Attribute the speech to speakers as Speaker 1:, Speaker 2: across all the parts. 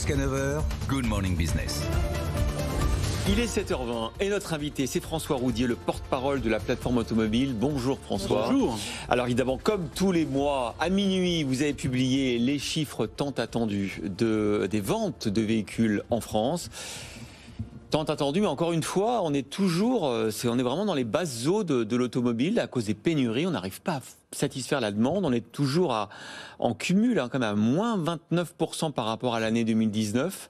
Speaker 1: Jusqu'à 9 heures, Good Morning Business.
Speaker 2: Il est 7h20 et notre invité c'est François Roudier, le porte-parole de la plateforme automobile. Bonjour François.
Speaker 3: Bonjour.
Speaker 2: Alors évidemment, comme tous les mois, à minuit, vous avez publié les chiffres tant attendus des ventes de véhicules en France. Tant attendu, mais encore une fois, on est vraiment dans les basses eaux de l'automobile à cause des pénuries. On n'arrive pas à satisfaire la demande. On est toujours en cumul, quand même à moins 29% par rapport à l'année 2019.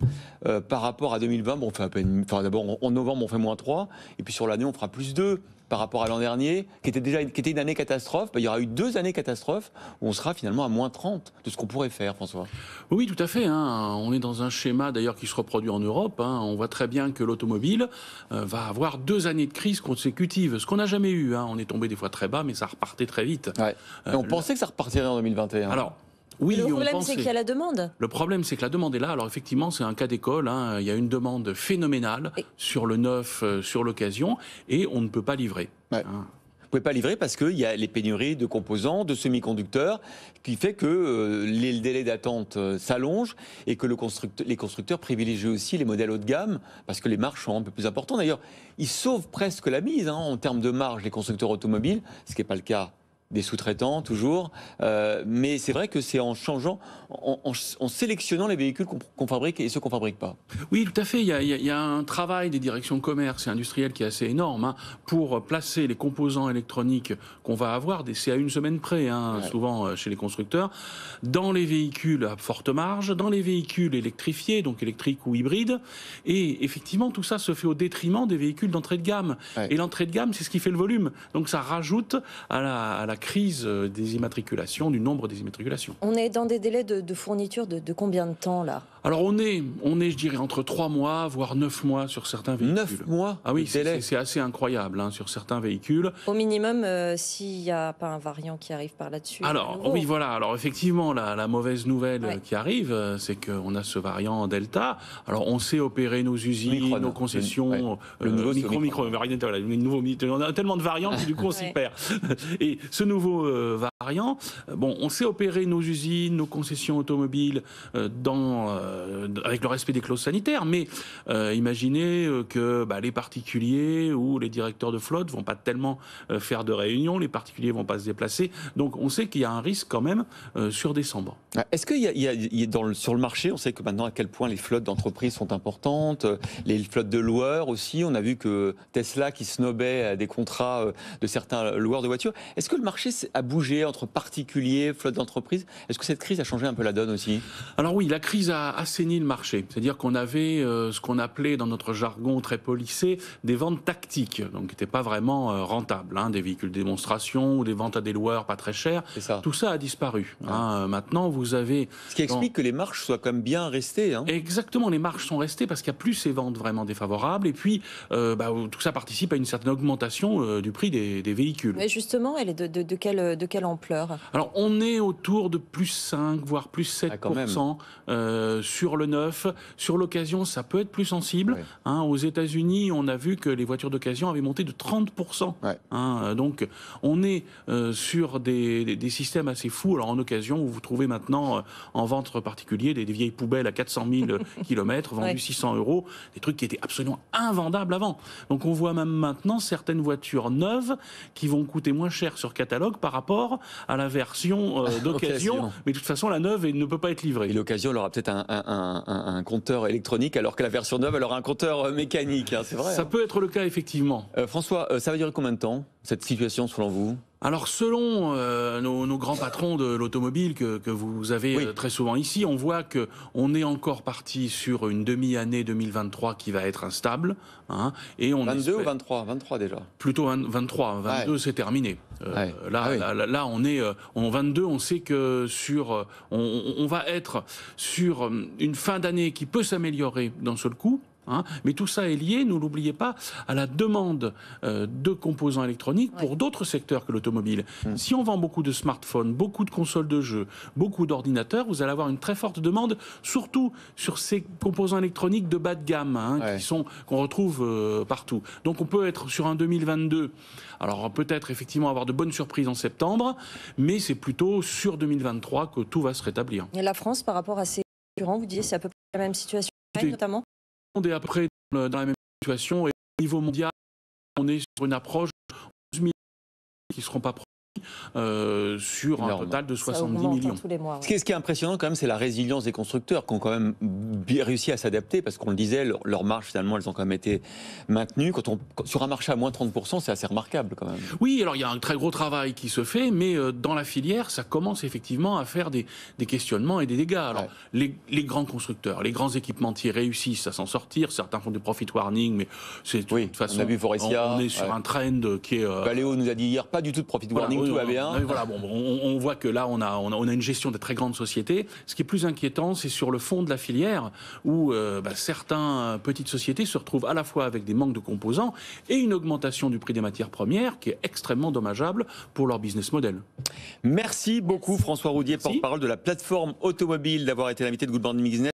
Speaker 2: Par rapport à 2020, bon, on fait à peine, d'abord en novembre, on fait moins 3. Et puis sur l'année, on fera plus 2 par rapport à l'an dernier, qui était une année catastrophe. Il y aura eu 2 années catastrophes où on sera finalement à moins 30 de ce qu'on pourrait faire, François.
Speaker 3: Oui, tout à fait. On est dans un schéma d'ailleurs qui se reproduit en Europe. On voit très bien que l'automobile va avoir 2 années de crise consécutives, ce qu'on n'a jamais eu. On est tombé des fois très bas, mais ça repartait très vite.
Speaker 2: Ouais. On pensait que ça repartirait en 2021.
Speaker 3: Alors, oui,
Speaker 4: le problème, c'est qu'il y a la demande.
Speaker 3: Le problème, c'est que la demande est là. Alors, effectivement, c'est un cas d'école. Il y a une demande phénoménale sur le neuf, sur l'occasion, et on ne peut pas livrer.
Speaker 2: Ouais. Vous ne pouvez pas livrer parce qu'il y a les pénuries de composants, de semi-conducteurs, qui fait que les délais d'attente s'allongent et que les constructeurs privilégient aussi les modèles haut de gamme parce que les marges sont un peu plus importantes. D'ailleurs, ils sauvent presque la mise en termes de marge, les constructeurs automobiles, ce qui n'est pas le cas des sous-traitants toujours, mais c'est vrai que c'est en changeant, en sélectionnant les véhicules qu'on fabrique et ceux qu'on ne fabrique pas.
Speaker 3: Oui, tout à fait. Il y a un travail des directions de commerce et industrielles qui est assez énorme pour placer les composants électroniques qu'on va avoir, c'est à une semaine près, souvent chez les constructeurs, dans les véhicules à forte marge, dans les véhicules électrifiés, donc électriques ou hybrides, et effectivement tout ça se fait au détriment des véhicules d'entrée de gamme. Ouais. Et l'entrée de gamme, c'est ce qui fait le volume. Donc ça rajoute à la crise des immatriculations, du nombre des immatriculations.
Speaker 4: On est dans des délais de fourniture de combien de temps là ?
Speaker 3: Alors on est, je dirais, entre 3 mois, voire 9 mois sur certains véhicules.
Speaker 2: 9 mois ?
Speaker 3: Ah oui, c'est assez incroyable sur certains véhicules.
Speaker 4: Au minimum, s'il n'y a pas un variant qui arrive par là-dessus.
Speaker 3: Alors oui, voilà. Alors effectivement, la mauvaise nouvelle qui arrive, c'est qu'on a ce variant Delta. Alors on sait opérer nos usines, nos concessions,
Speaker 2: le nouveau
Speaker 3: on a tellement de variants que du coup on s'y perd. Et ce nouveau variant, on sait opérer nos usines, nos concessions automobiles avec le respect des clauses sanitaires, mais imaginez que les particuliers ou les directeurs de flotte vont pas tellement faire de réunions, les particuliers vont pas se déplacer, donc on sait qu'il y a un risque quand même sur décembre.
Speaker 2: Est-ce qu'il y a sur le marché, on sait que maintenant à quel point les flottes d'entreprises sont importantes, les flottes de loueurs aussi, on a vu que Tesla qui snobait des contrats de certains loueurs de voitures. Est-ce que le marché a bougé entre particuliers, flottes d'entreprises ? Est-ce que cette crise a changé un peu la donne aussi ?
Speaker 3: Alors oui, la crise a assaini le marché. C'est-à-dire qu'on avait ce qu'on appelait dans notre jargon très policé des ventes tactiques, donc qui n'étaient pas vraiment rentables, des véhicules de démonstration ou des ventes à des loueurs pas très chers. Tout ça a disparu. Maintenant, vous avez...
Speaker 2: Ce qui explique que les marges soient quand même bien restées.
Speaker 3: Exactement, les marges sont restées parce qu'il n'y a plus ces ventes vraiment défavorables et puis tout ça participe à une certaine augmentation du prix des véhicules.
Speaker 4: Mais justement, elle est de quelle ampleur ?
Speaker 3: Alors, on est autour de plus 5, voire plus 7% sur le neuf. Sur l'occasion, ça peut être plus sensible. Aux États-Unis, on a vu que les voitures d'occasion avaient monté de 30%. Donc, on est sur des systèmes assez fous. Alors, en occasion, vous trouvez maintenant en vente particulier des vieilles poubelles à 400 000 km, vendues 600 €, des trucs qui étaient absolument invendables avant. Donc, on voit même maintenant certaines voitures neuves qui vont coûter moins cher sur catalogue par rapport à la version d'occasion. Mais de toute façon, la neuve ne peut pas être livrée.
Speaker 2: Et l'occasion, elle aura peut-être un compteur électronique, alors que la version neuve, elle aura un compteur mécanique. C'est vrai.
Speaker 3: Ça peut être le cas, effectivement.
Speaker 2: François, ça va durer combien de temps, cette situation, selon vous ?
Speaker 3: Alors, selon nos grands patrons de l'automobile que vous avez très souvent ici, on voit qu'on est encore parti sur une demi-année 2023 qui va être instable. Et on
Speaker 2: 22 ou 23 23 déjà.
Speaker 3: Plutôt 23. 22, c'est terminé. Là, on est en 22. On sait que on va être sur une fin d'année qui peut s'améliorer d'un seul coup. Mais tout ça est lié, ne l'oubliez pas, à la demande de composants électroniques pour d'autres secteurs que l'automobile. Si on vend beaucoup de smartphones, beaucoup de consoles de jeux, beaucoup d'ordinateurs, vous allez avoir une très forte demande, surtout sur ces composants électroniques de bas de gamme, qu'on retrouve partout. Donc on peut être sur un 2022, alors peut-être effectivement avoir de bonnes surprises en septembre, mais c'est plutôt sur 2023 que tout va se rétablir.
Speaker 4: Et la France, par rapport à ses concurrents, vous disiez c'est à peu près La même situation, notamment.
Speaker 3: On est après dans la même situation et au niveau mondial, on est sur une approche de 11 millions qui ne seront pas produits sur un total de 70 millions.
Speaker 4: Tous les mois, ouais.
Speaker 2: Ce qui est impressionnant quand même, c'est la résilience des constructeurs qui ont quand même réussi à s'adapter parce qu'on le disait, leurs marges finalement elles ont quand même été maintenues. Sur un marché à moins 30%, c'est assez remarquable quand même.
Speaker 3: Oui, alors il y a un très gros travail qui se fait, mais dans la filière, ça commence effectivement à faire des questionnements et des dégâts. Alors les grands constructeurs, les grands équipementiers réussissent à s'en sortir. Certains font des profit warning, mais c'est de toute façon,
Speaker 2: on a vu Faurecia,
Speaker 3: on est sur un trend qui est.
Speaker 2: Valéo nous a dit hier pas du tout de profit warning. Tout va bien.
Speaker 3: Voilà, on voit que là, on a une gestion de très grandes sociétés. Ce qui est plus inquiétant, c'est sur le fond de la filière, où certaines petites sociétés se retrouvent à la fois avec des manques de composants et une augmentation du prix des matières premières qui est extrêmement dommageable pour leur business model.
Speaker 2: Merci beaucoup François Roudier, porte-parole de la plateforme automobile, d'avoir été l'invité de Good Morning Business.